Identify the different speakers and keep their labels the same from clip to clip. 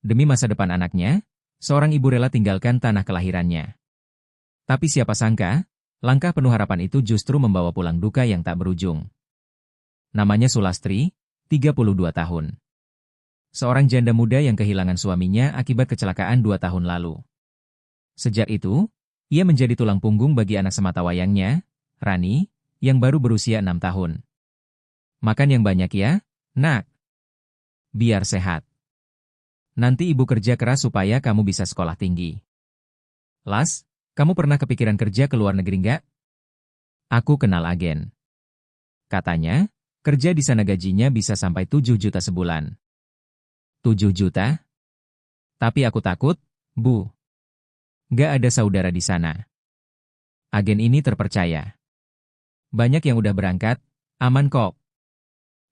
Speaker 1: Demi masa depan anaknya, seorang ibu rela tinggalkan tanah kelahirannya. Tapi siapa sangka, langkah penuh harapan itu justru membawa pulang duka yang tak berujung. Namanya Sulastri, 32 tahun. Seorang janda muda yang kehilangan suaminya akibat kecelakaan 2 tahun lalu. Sejak itu, ia menjadi tulang punggung bagi anak sematawayangnya, Rani, yang baru berusia 6 tahun. Makan yang banyak ya, nak. Biar sehat. Nanti ibu kerja keras supaya kamu bisa sekolah tinggi. Las, kamu pernah kepikiran kerja ke luar negeri nggak? Aku kenal agen. Katanya, kerja di sana gajinya bisa sampai 7 juta sebulan. 7 juta? Tapi aku takut, Bu. Nggak ada saudara di sana. Agen ini terpercaya. Banyak yang udah berangkat, aman kok.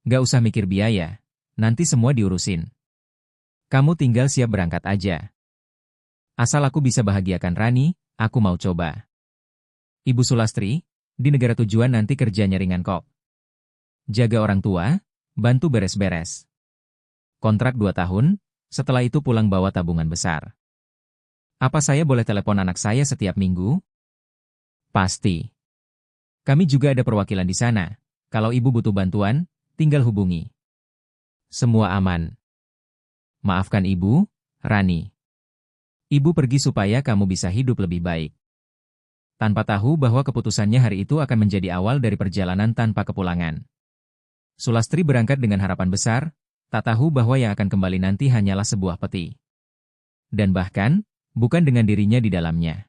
Speaker 1: Nggak usah mikir biaya, nanti semua diurusin. Kamu tinggal siap berangkat aja. Asal aku bisa bahagiakan Rani, aku mau coba. Ibu Sulastri, di negara tujuan nanti kerjanya ringan kok. Jaga orang tua, bantu beres-beres. Kontrak 2 tahun, setelah itu pulang bawa tabungan besar. Apa saya boleh telepon anak saya setiap minggu? Pasti. Kami juga ada perwakilan di sana. Kalau ibu butuh bantuan, tinggal hubungi. Semua aman. Maafkan ibu, Rani. Ibu pergi supaya kamu bisa hidup lebih baik. Tanpa tahu bahwa keputusannya hari itu akan menjadi awal dari perjalanan tanpa kepulangan. Sulastri berangkat dengan harapan besar, tak tahu bahwa yang akan kembali nanti hanyalah sebuah peti. Dan bahkan, bukan dengan dirinya di dalamnya.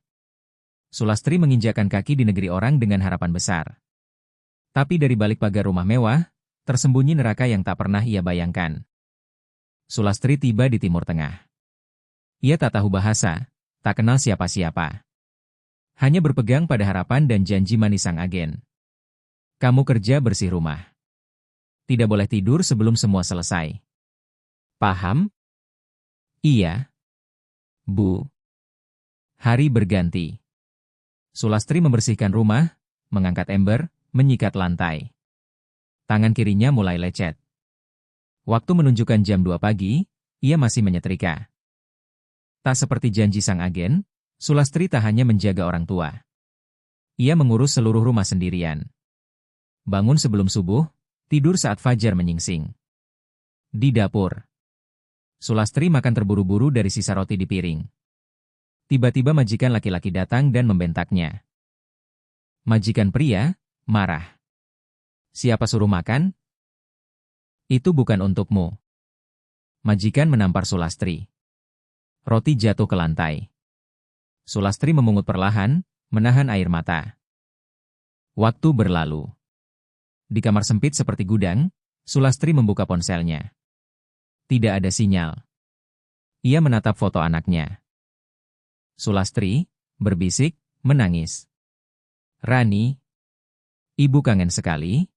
Speaker 1: Sulastri menginjakkan kaki di negeri orang dengan harapan besar. Tapi dari balik pagar rumah mewah, tersembunyi neraka yang tak pernah ia bayangkan. Sulastri tiba di Timur Tengah. Ia tak tahu bahasa, tak kenal siapa-siapa. Hanya berpegang pada harapan dan janji manis sang agen. Kamu kerja bersih rumah. Tidak boleh tidur sebelum semua selesai. Paham? Iya. Bu. Hari berganti. Sulastri membersihkan rumah, mengangkat ember, menyikat lantai. Tangan kirinya mulai lecet. Waktu menunjukkan jam 2 pagi, ia masih menyetrika. Tak seperti janji sang agen, Sulastri tak hanya menjaga orang tua. Ia mengurus seluruh rumah sendirian. Bangun sebelum subuh, tidur saat fajar menyingsing. Di dapur, Sulastri makan terburu-buru dari sisa roti di piring. Tiba-tiba majikan laki-laki datang dan membentaknya. Majikan pria, marah. Siapa suruh makan? Itu bukan untukmu. Majikan menampar Sulastri. Roti jatuh ke lantai. Sulastri memungut perlahan, menahan air mata. Waktu berlalu. Di kamar sempit seperti gudang, Sulastri membuka ponselnya. Tidak ada sinyal. Ia menatap foto anaknya. Sulastri, berbisik, menangis. Rani, ibu kangen sekali.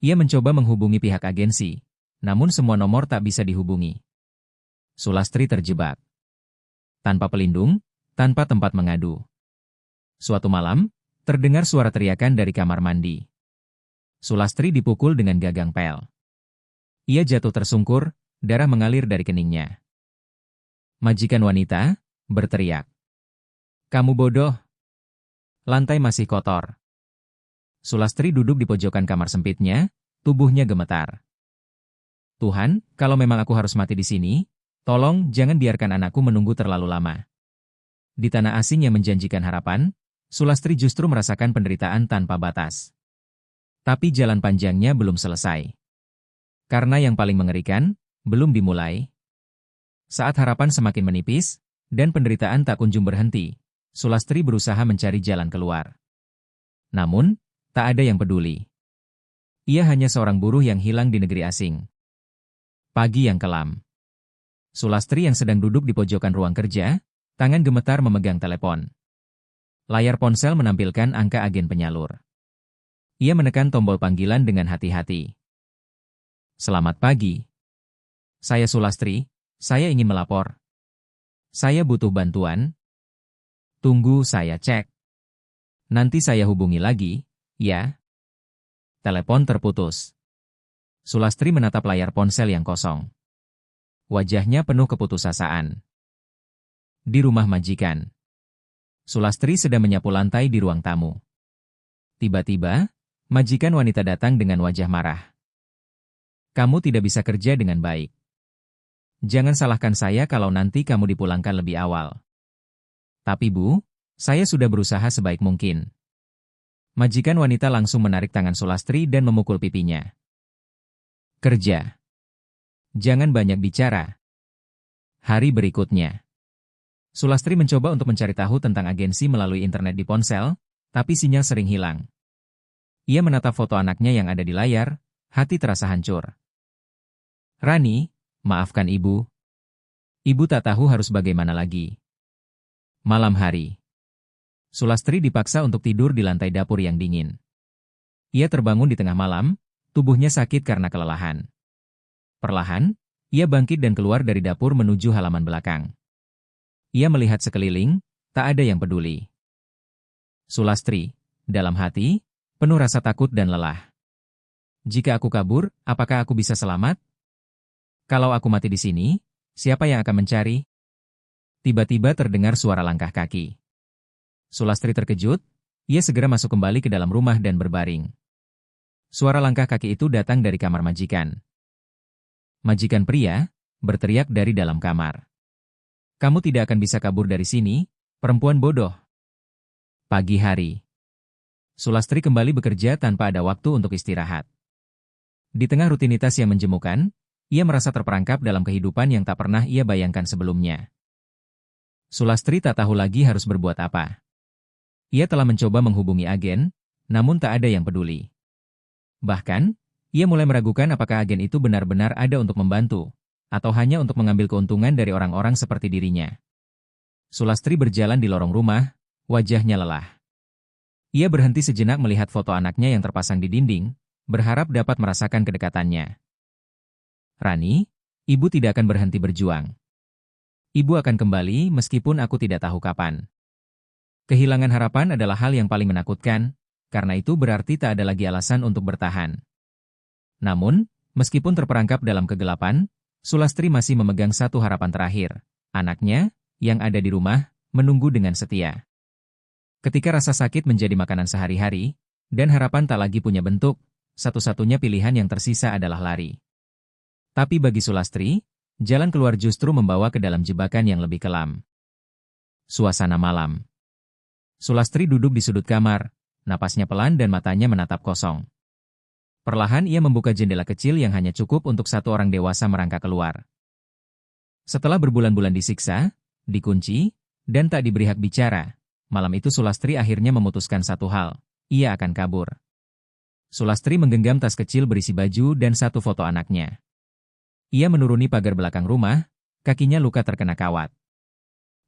Speaker 1: Ia mencoba menghubungi pihak agensi, namun semua nomor tak bisa dihubungi. Sulastri terjebak. Tanpa pelindung, tanpa tempat mengadu. Suatu malam, terdengar suara teriakan dari kamar mandi. Sulastri dipukul dengan gagang pel. Ia jatuh tersungkur, darah mengalir dari keningnya. Majikan wanita berteriak. Kamu bodoh. Lantai masih kotor. Sulastri duduk di pojokan kamar sempitnya, tubuhnya gemetar. Tuhan, kalau memang aku harus mati di sini, tolong jangan biarkan anakku menunggu terlalu lama. Di tanah asing yang menjanjikan harapan, Sulastri justru merasakan penderitaan tanpa batas. Tapi jalan panjangnya belum selesai. Karena yang paling mengerikan, belum dimulai. Saat harapan semakin menipis, dan penderitaan tak kunjung berhenti, Sulastri berusaha mencari jalan keluar. Namun, tak ada yang peduli. Ia hanya seorang buruh yang hilang di negeri asing. Pagi yang kelam. Sulastri yang sedang duduk di pojokan ruang kerja, tangan gemetar memegang telepon. Layar ponsel menampilkan angka agen penyalur. Ia menekan tombol panggilan dengan hati-hati. Selamat pagi. Saya Sulastri, saya ingin melapor. Saya butuh bantuan. Tunggu saya cek. Nanti saya hubungi lagi, ya. Telepon terputus. Sulastri menatap layar ponsel yang kosong. wajahnya penuh keputusasaan. Di rumah majikan, Sulastri sedang menyapu lantai di ruang tamu. Tiba-tiba, majikan wanita datang dengan wajah marah. Kamu tidak bisa kerja dengan baik. Jangan salahkan saya kalau nanti kamu dipulangkan lebih awal. Tapi Bu, saya sudah berusaha sebaik mungkin. Majikan wanita langsung menarik tangan Sulastri dan memukul pipinya. Kerja. Jangan banyak bicara. Hari berikutnya, Sulastri mencoba untuk mencari tahu tentang agensi melalui internet di ponsel, tapi sinyal sering hilang. Ia menatap foto anaknya yang ada di layar, hati terasa hancur. Rani, maafkan Ibu. Ibu tak tahu harus bagaimana lagi. Malam hari, Sulastri dipaksa untuk tidur di lantai dapur yang dingin. Ia terbangun di tengah malam, tubuhnya sakit karena kelelahan. Perlahan, ia bangkit dan keluar dari dapur menuju halaman belakang. Ia melihat sekeliling, tak ada yang peduli. Sulastri, dalam hati, penuh rasa takut dan lelah. Jika aku kabur, apakah aku bisa selamat? Kalau aku mati di sini, siapa yang akan mencari? Tiba-tiba terdengar suara langkah kaki. Sulastri terkejut, ia segera masuk kembali ke dalam rumah dan berbaring. Suara langkah kaki itu datang dari kamar majikan. Majikan pria berteriak dari dalam kamar. Kamu tidak akan bisa kabur dari sini, perempuan bodoh. Pagi hari, Sulastri kembali bekerja tanpa ada waktu untuk istirahat. Di tengah rutinitas yang menjemukan, ia merasa terperangkap dalam kehidupan yang tak pernah ia bayangkan sebelumnya. Sulastri tak tahu lagi harus berbuat apa. Ia telah mencoba menghubungi agen, namun tak ada yang peduli. Bahkan, ia mulai meragukan apakah agen itu benar-benar ada untuk membantu, atau hanya untuk mengambil keuntungan dari orang-orang seperti dirinya. Sulastri berjalan di lorong rumah, wajahnya lelah. Ia berhenti sejenak melihat foto anaknya yang terpasang di dinding, berharap dapat merasakan kedekatannya. Rani, Ibu tidak akan berhenti berjuang. Ibu akan kembali meskipun aku tidak tahu kapan. Kehilangan harapan adalah hal yang paling menakutkan, karena itu berarti tak ada lagi alasan untuk bertahan. Namun, meskipun terperangkap dalam kegelapan, Sulastri masih memegang satu harapan terakhir. Anaknya, yang ada di rumah, menunggu dengan setia. Ketika rasa sakit menjadi makanan sehari-hari, dan harapan tak lagi punya bentuk, satu-satunya pilihan yang tersisa adalah lari. Tapi bagi Sulastri, jalan keluar justru membawa ke dalam jebakan yang lebih kelam. Suasana malam. Sulastri duduk di sudut kamar, napasnya pelan dan matanya menatap kosong. Perlahan ia membuka jendela kecil yang hanya cukup untuk satu orang dewasa merangkak keluar. Setelah berbulan-bulan disiksa, dikunci, dan tak diberi hak bicara, malam itu Sulastri akhirnya memutuskan satu hal, ia akan kabur. Sulastri menggenggam tas kecil berisi baju dan satu foto anaknya. Ia menuruni pagar belakang rumah, kakinya luka terkena kawat.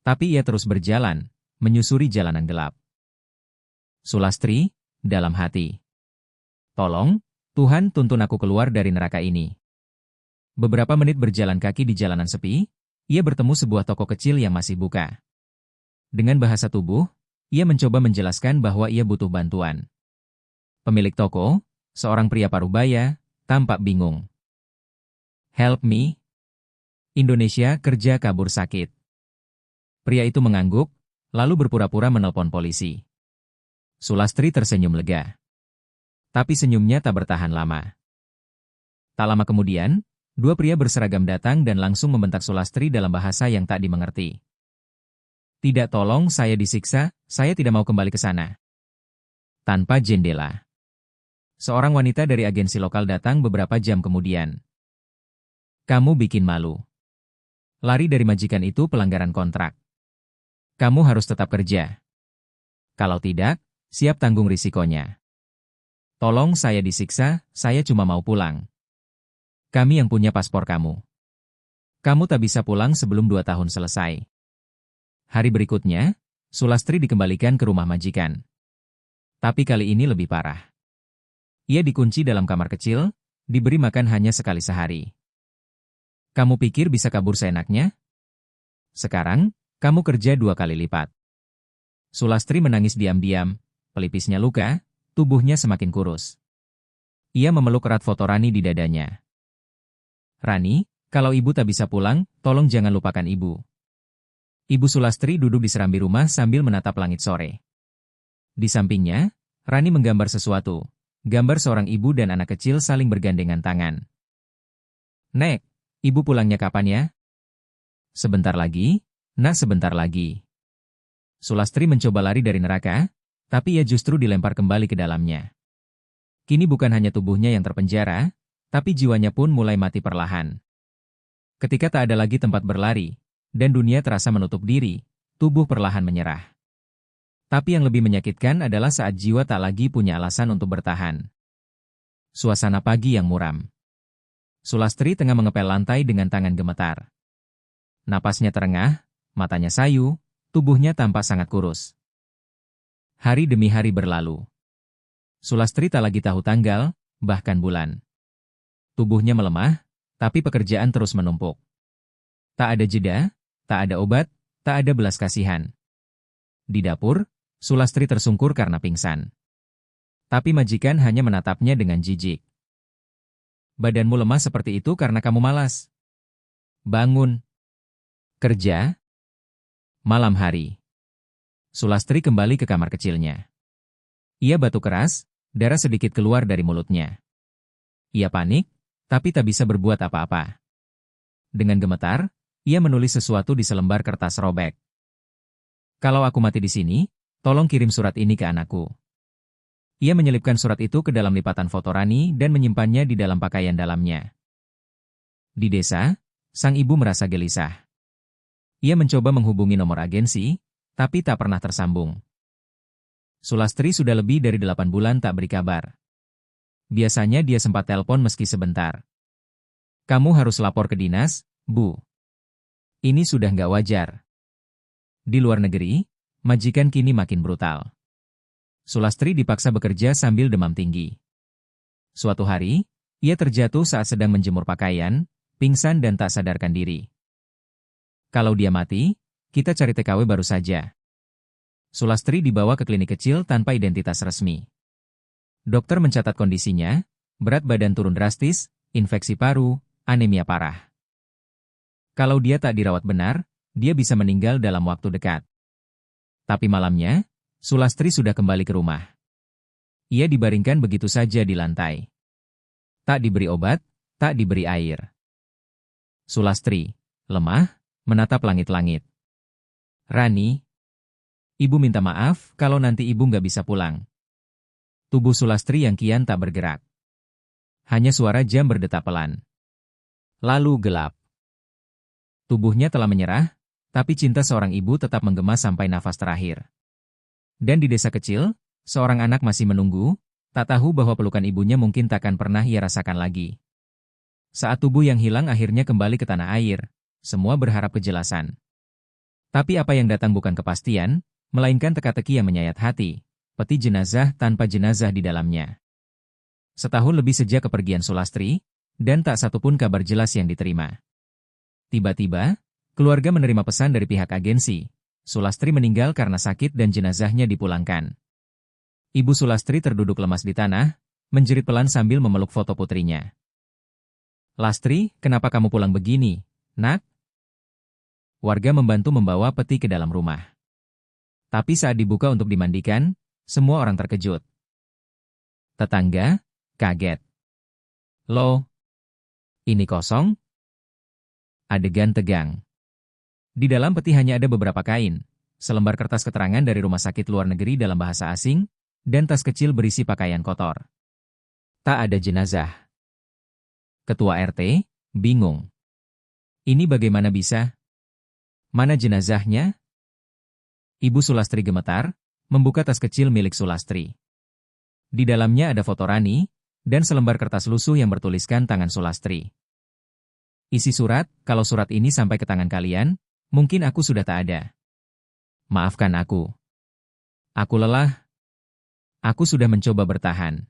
Speaker 1: Tapi ia terus berjalan, menyusuri jalanan gelap. Sulastri, dalam hati. Tolong, Tuhan tuntun aku keluar dari neraka ini. Beberapa menit berjalan kaki di jalanan sepi, ia bertemu sebuah toko kecil yang masih buka. Dengan bahasa tubuh, ia mencoba menjelaskan bahwa ia butuh bantuan. Pemilik toko, seorang pria parubaya, tampak bingung. Help me. Indonesia kerja kabur sakit. Pria itu mengangguk, lalu berpura-pura menelpon polisi. Sulastri tersenyum lega. Tapi senyumnya tak bertahan lama. Tak lama kemudian, dua pria berseragam datang dan langsung membentak Sulastri dalam bahasa yang tak dimengerti. Tidak, tolong, saya disiksa, saya tidak mau kembali ke sana. Tanpa jendela. Seorang wanita dari agensi lokal datang beberapa jam kemudian. Kamu bikin malu. Lari dari majikan itu pelanggaran kontrak. Kamu harus tetap kerja. Kalau tidak, siap tanggung risikonya. Tolong, saya disiksa, saya cuma mau pulang. Kami yang punya paspor kamu. Kamu tak bisa pulang sebelum 2 tahun selesai. Hari berikutnya, Sulastri dikembalikan ke rumah majikan. Tapi kali ini lebih parah. Ia dikunci dalam kamar kecil, diberi makan hanya sekali sehari. Kamu pikir bisa kabur seenaknya? Sekarang, kamu kerja 2 kali lipat. Sulastri menangis diam-diam, pelipisnya luka, tubuhnya semakin kurus. Ia memeluk erat foto Rani di dadanya. Rani, Kalau ibu tak bisa pulang, tolong jangan lupakan ibu. Ibu Sulastri duduk di serambi rumah sambil menatap langit sore. Di sampingnya, Rani menggambar sesuatu. Gambar seorang ibu dan anak kecil saling bergandengan tangan. Nek, ibu pulangnya kapan ya? Sebentar lagi, nak sebentar lagi. Sulastri mencoba lari dari neraka, tapi ia justru dilempar kembali ke dalamnya. Kini bukan hanya tubuhnya yang terpenjara, tapi jiwanya pun mulai mati perlahan. Ketika tak ada lagi tempat berlari, dan dunia terasa menutup diri, tubuh perlahan menyerah. Tapi yang lebih menyakitkan adalah saat jiwa tak lagi punya alasan untuk bertahan. Suasana pagi yang muram. Sulastri tengah mengepel lantai dengan tangan gemetar. Napasnya terengah, matanya sayu, tubuhnya tampak sangat kurus. Hari demi hari berlalu. Sulastri tak lagi tahu tanggal, bahkan bulan. Tubuhnya melemah, tapi pekerjaan terus menumpuk. Tak ada jeda, tak ada obat, tak ada belas kasihan. Di dapur, Sulastri tersungkur karena pingsan. Tapi majikan hanya menatapnya dengan jijik. Badanmu lemah seperti itu karena kamu malas. Bangun. Kerja. Malam hari. Sulastri kembali ke kamar kecilnya. Ia batuk keras, darah sedikit keluar dari mulutnya. Ia panik, tapi tak bisa berbuat apa-apa. Dengan gemetar, ia menulis sesuatu di selembar kertas robek. Kalau aku mati di sini, tolong kirim surat ini ke anakku. Ia menyelipkan surat itu ke dalam lipatan foto Rani dan menyimpannya di dalam pakaian dalamnya. Di desa, sang ibu merasa gelisah. Ia mencoba menghubungi nomor agensi, tapi tak pernah tersambung. Sulastri sudah lebih dari 8 bulan tak beri kabar. Biasanya dia sempat telepon meski sebentar. Kamu harus lapor ke dinas, Bu. Ini sudah nggak wajar. Di luar negeri, majikan kini makin brutal. Sulastri dipaksa bekerja sambil demam tinggi. Suatu hari, ia terjatuh saat sedang menjemur pakaian, pingsan dan tak sadarkan diri. Kalau dia mati, kita cari TKW baru saja. Sulastri dibawa ke klinik kecil tanpa identitas resmi. Dokter mencatat kondisinya, berat badan turun drastis, infeksi paru, anemia parah. Kalau dia tak dirawat benar, dia bisa meninggal dalam waktu dekat. Tapi malamnya, Sulastri sudah kembali ke rumah. Ia dibaringkan begitu saja di lantai. Tak diberi obat, tak diberi air. Sulastri, lemah, menatap langit-langit. Rani, ibu minta maaf kalau nanti ibu nggak bisa pulang. Tubuh Sulastri yang kian tak bergerak. Hanya suara jam berdetak pelan. Lalu gelap. Tubuhnya telah menyerah, tapi cinta seorang ibu tetap menggema sampai nafas terakhir. Dan di desa kecil, seorang anak masih menunggu, tak tahu bahwa pelukan ibunya mungkin takkan pernah ia rasakan lagi. Saat tubuh yang hilang akhirnya kembali ke tanah air, semua berharap kejelasan. Tapi apa yang datang bukan kepastian, melainkan teka-teki yang menyayat hati, peti jenazah tanpa jenazah di dalamnya. Setahun lebih sejak kepergian Sulastri, dan tak satupun kabar jelas yang diterima. Tiba-tiba, keluarga menerima pesan dari pihak agensi. Sulastri meninggal karena sakit dan jenazahnya dipulangkan. Ibu Sulastri terduduk lemas di tanah, menjerit pelan sambil memeluk foto putrinya. Lastri, kenapa kamu pulang begini, nak? Warga membantu membawa peti ke dalam rumah. Tapi saat dibuka untuk dimandikan, semua orang terkejut. Tetangga kaget. Loh, ini kosong? Adegan tegang. Di dalam peti hanya ada beberapa kain, selembar kertas keterangan dari rumah sakit luar negeri dalam bahasa asing, dan tas kecil berisi pakaian kotor. Tak ada jenazah. Ketua RT bingung. Ini bagaimana bisa? Mana jenazahnya? Ibu Sulastri gemetar, membuka tas kecil milik Sulastri. Di dalamnya ada foto Rani, dan selembar kertas lusuh yang bertuliskan tangan Sulastri. Isi surat, kalau surat ini sampai ke tangan kalian, mungkin aku sudah tak ada. Maafkan aku. Aku lelah. Aku sudah mencoba bertahan.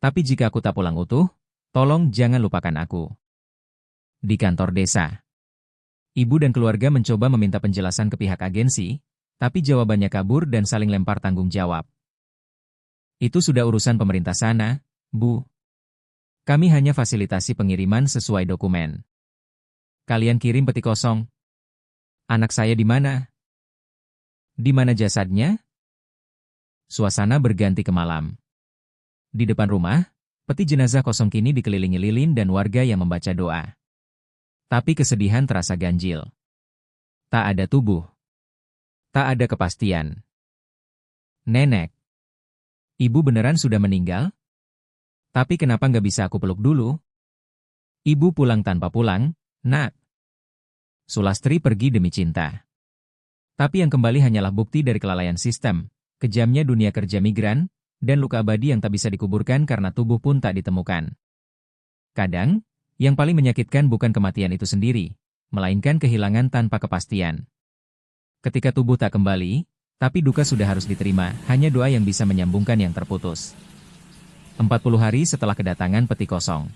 Speaker 1: Tapi jika aku tak pulang utuh, tolong jangan lupakan aku. Di kantor desa. Ibu dan keluarga mencoba meminta penjelasan ke pihak agensi, tapi jawabannya kabur dan saling lempar tanggung jawab. Itu sudah urusan pemerintah sana, Bu. Kami hanya fasilitasi pengiriman sesuai dokumen. Kalian kirim peti kosong. Anak saya di mana? Di mana jasadnya? Suasana berganti ke malam. Di depan rumah, peti jenazah kosong kini dikelilingi lilin dan warga yang membaca doa. Tapi kesedihan terasa ganjil. Tak ada tubuh. Tak ada kepastian. Nenek. Ibu beneran sudah meninggal? Tapi kenapa nggak bisa aku peluk dulu? Ibu pulang tanpa pulang, nak. Sulastri pergi demi cinta. Tapi yang kembali hanyalah bukti dari kelalaian sistem, kejamnya dunia kerja migran, dan luka abadi yang tak bisa dikuburkan karena tubuh pun tak ditemukan. Kadang, yang paling menyakitkan bukan kematian itu sendiri, melainkan kehilangan tanpa kepastian. Ketika tubuh tak kembali, tapi duka sudah harus diterima, hanya doa yang bisa menyambungkan yang terputus. 40 hari setelah kedatangan peti kosong.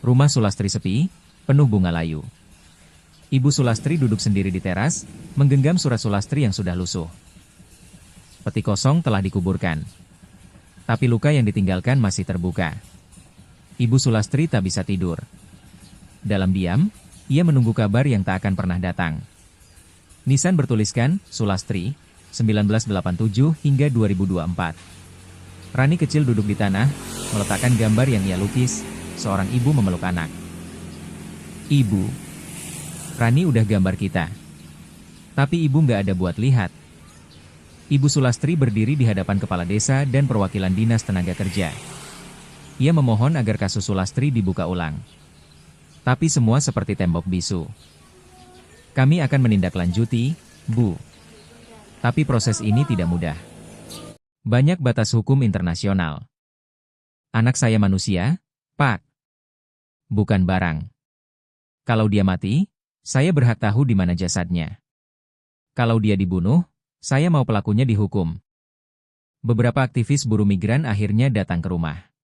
Speaker 1: Rumah Sulastri sepi, penuh bunga layu. Ibu Sulastri duduk sendiri di teras, menggenggam surat Sulastri yang sudah lusuh. Peti kosong telah dikuburkan. Tapi luka yang ditinggalkan masih terbuka. Ibu Sulastri tak bisa tidur. Dalam diam, ia menunggu kabar yang tak akan pernah datang. Nisan bertuliskan, Sulastri, 1987 hingga 2024. Rani kecil duduk di tanah, meletakkan gambar yang ia lukis, seorang ibu memeluk anak. Ibu. Rani udah gambar kita. Tapi ibu nggak ada buat lihat. Ibu Sulastri berdiri di hadapan kepala desa dan perwakilan dinas tenaga kerja. Ia memohon agar kasus Sulastri dibuka ulang. Tapi semua seperti tembok bisu. Kami akan menindaklanjuti, Bu. Tapi proses ini tidak mudah. Banyak batas hukum internasional. Anak saya manusia, Pak. Bukan barang. Kalau dia mati, saya berhak tahu di mana jasadnya. Kalau dia dibunuh, saya mau pelakunya dihukum. Beberapa aktivis buruh migran akhirnya datang ke rumah.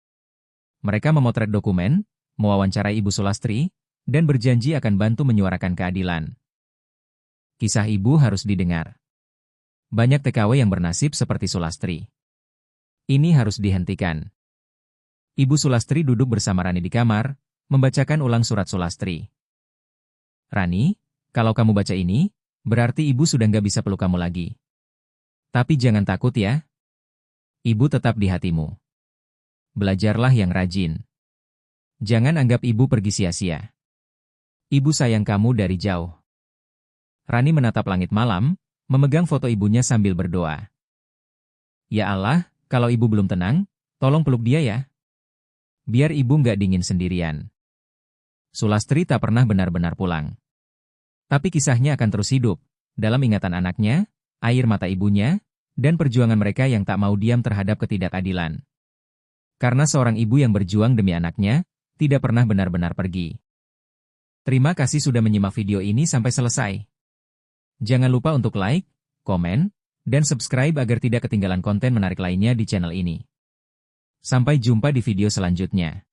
Speaker 1: Mereka memotret dokumen, mewawancarai Ibu Sulastri, dan berjanji akan bantu menyuarakan keadilan. Kisah ibu harus didengar. Banyak TKW yang bernasib seperti Sulastri. Ini harus dihentikan. Ibu Sulastri duduk bersama Rani di kamar, membacakan ulang surat Sulastri. Rani, kalau kamu baca ini, berarti ibu sudah nggak bisa peluk kamu lagi. Tapi jangan takut ya. Ibu tetap di hatimu. Belajarlah yang rajin. Jangan anggap ibu pergi sia-sia. Ibu sayang kamu dari jauh. Rani menatap langit malam, memegang foto ibunya sambil berdoa. Ya Allah, kalau ibu belum tenang, tolong peluk dia ya. Biar ibu nggak dingin sendirian. Sulastri tak pernah benar-benar pulang. Tapi kisahnya akan terus hidup, dalam ingatan anaknya, air mata ibunya, dan perjuangan mereka yang tak mau diam terhadap ketidakadilan. Karena seorang ibu yang berjuang demi anaknya, tidak pernah benar-benar pergi. Terima kasih sudah menyimak video ini sampai selesai. Jangan lupa untuk like, komen, dan subscribe agar tidak ketinggalan konten menarik lainnya di channel ini. Sampai jumpa di video selanjutnya.